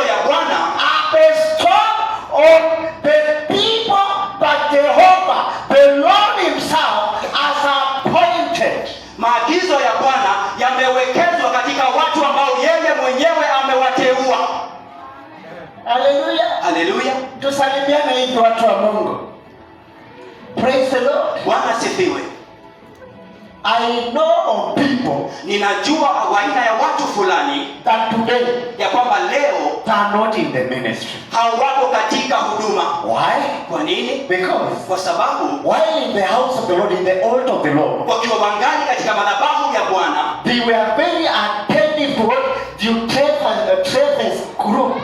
ya Bwana are bestowed on the people that Jehovah, the Lord himself, has appointed. Maagizo ya Bwana yamewekezwa katika watu ambao yeye mwenyewe amewateua. Haleluya. Haleluya. Tusalimiane hivi watu wa Mungu. Praise the Lord. Bwana asifiwe. I know of people, ninajua aina ya watu fulani, that today ya kwamba leo they are not in the ministry. hawako katika huduma. Why? Kwa nini? Because Kwa sababu while in the house of the Lord, in the altar of the Lord, wakiwa wangali katika madhabahu ya Bwana, they were very attentive to what Travis group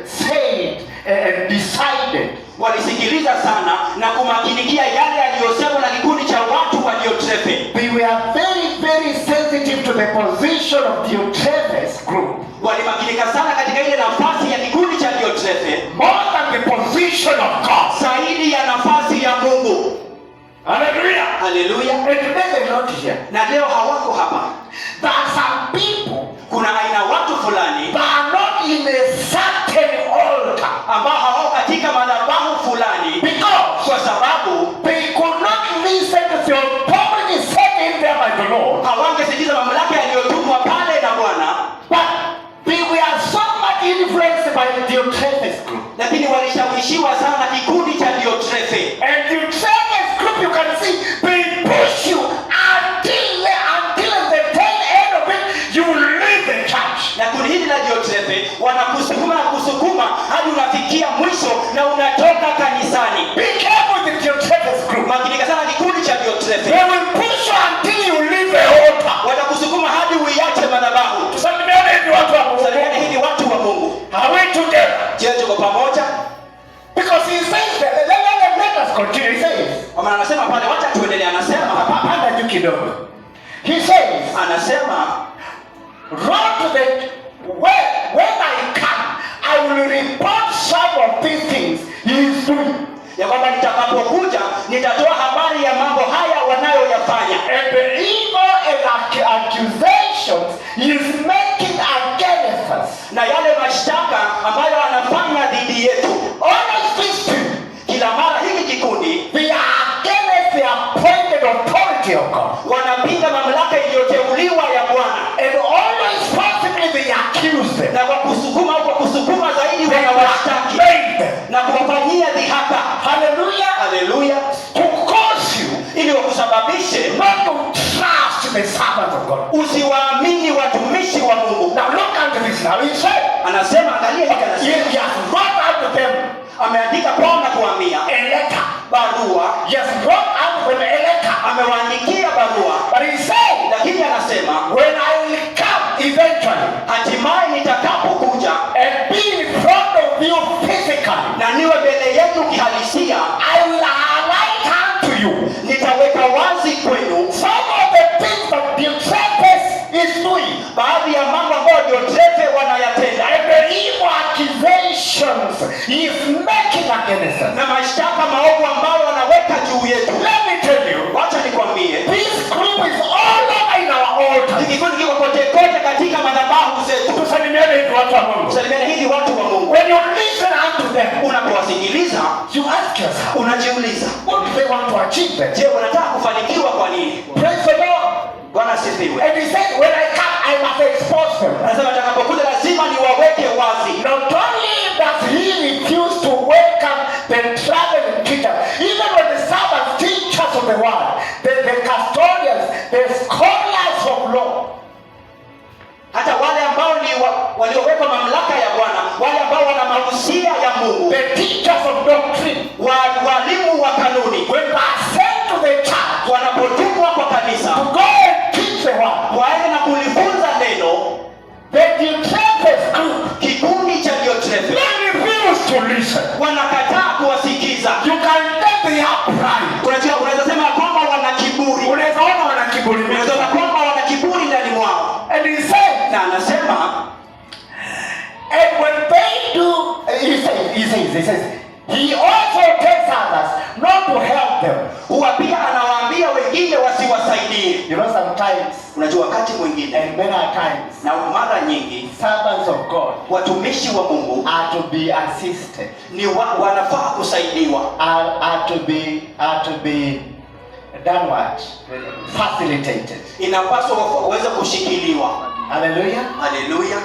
said and decided. walisikiliza sana na kumakinikia yale yaliyosemwa na kikundi cha watu wa Diotrephe. They were very sensitive to the position of Diotrephe's group. Walimakinika sana katika ile nafasi ya kikundi cha Diotrephe, More than the position of God. zaidi ya nafasi ya Mungu. Hallelujah. Haleluya. And today they're not here. Na leo hawako hapa. There are some people Kuna aina watu fulani that are not in a certain altar ambao hawako katika madhabahu fulani, because kwa sababu they could not listen to the authority set in them by the Lord. hawangesikiza mamlaka yaliyotumwa pale na Bwana, But they were so much influenced by the Diotrephes group. lakini walishawishiwa sana kikundi cha Diotrephe. And Diotrephes group, you can see, they push you until the tail end of it, you leave the church. Na kundi hili la Diotrephe wanakusukuma na kusukuma hadi unafikia mwisho na unatoka kanisani. Be careful with the Diotrephes group. Makinika sana kikundi cha Diotrephe. They will push you until you leave the altar. Watakusukuma hadi uiache madhabahu. Tusalimiane hivi watu wa Mungu. Salimiana hivi watu wa Mungu. Are we together? Je, tuko pamoja? Because he says that, let us continue. He says, Kwa maana anasema pale, wacha tuendelee. Anasema panda juu kidogo. He says, anasema run to the when I come, I will report some of these things he is doing. ya kwamba nitakapokuja nitatoa habari ya mambo haya wanayoyafanya, And the evil and accusations he is making against us. na yale mashtaka ambayo anafanya dhidi yetu. Honestly speaking, Kila mara hiki kikundi they are against the appointed authority of God. wanapinga mamlaka iliyoteuliwa ya Bwana, And always possibly they accuse them. na kwa kusukuma zaidi They wanawashtaki made them. na kuwafanyia dhihaka. Hallelujah. Haleluya. To cause you Ili wakusababishe not to trust the servants of God. usiwaamini watumishi wa Mungu. Now look at this now. He said, Anasema angalia hiki, he anasema has wrote out to them ameandika kwao na kuambia a letter. barua, He has wrote out to them a letter. amewaandikia barua, But he said, lakini anasema when I will come eventually hatimaye nitakapokuja and be in front of you physically, na niwe mbele yenu kihalisia, I will highlight unto you nitaweka wazi kwenu some of the things that Diotrephes is doing baadhi ya mambo ambayo Diotrephe wanayatenda and the evil accusations he is making against us. na mashtaka maovu ambayo wanaweka juu yetu. Let me tell you, Wacha nikwambie, this group is all over in our altar. hiki kikundi kiko kote kote katika madhabahu zetu. Tusalimiane hivi watu wa Mungu. Salimiana hivi watu wa Mungu. When you listen unto them, Unapowasikiliza you ask yourself, unajiuliza, what do they want to achieve then? je, wanataka kufanikiwa kwa nini? Praise the Lord. Bwana asifiwe. And he said, when I come, I must expose them. Anasema atakapokuja lazima niwaweke wazi. Not only does he refuse to welcome the traveling teachers, even when the Sabbath teachers of the word, the custodians, the scholars of law, Hata wale ambao ni waliowekwa mamlaka ya Bwana, wale ambao wana mahusia ya Mungu, the teachers of doctrine, walimu wa kanuni, when they are sent to the church wanapotumwa kwa kanisa to go and teach the word, waende na kulifunza neno, the Diotrephes group, kikundi cha Diotrephe they refuse to listen. wanakataa kuwasikiza. You can get the pride. Unaweza sema kwamba wana kiburi, Unaweza ona wana kiburi. unaweza kwamba wana kiburi ndani mwao. And he said, Na anasema and when they do, he says, he also tells others not to help them. huwa pia anawaambia wengine wasiwasaidie. You know, sometimes, Unajua wakati mwingine and many times, na mara nyingi servants of God watumishi wa Mungu are to be assisted, ni wanafaa kusaidiwa, are to be done what? Facilitated. Inapaswa waweze kushikiliwa. Hallelujah. Hallelujah.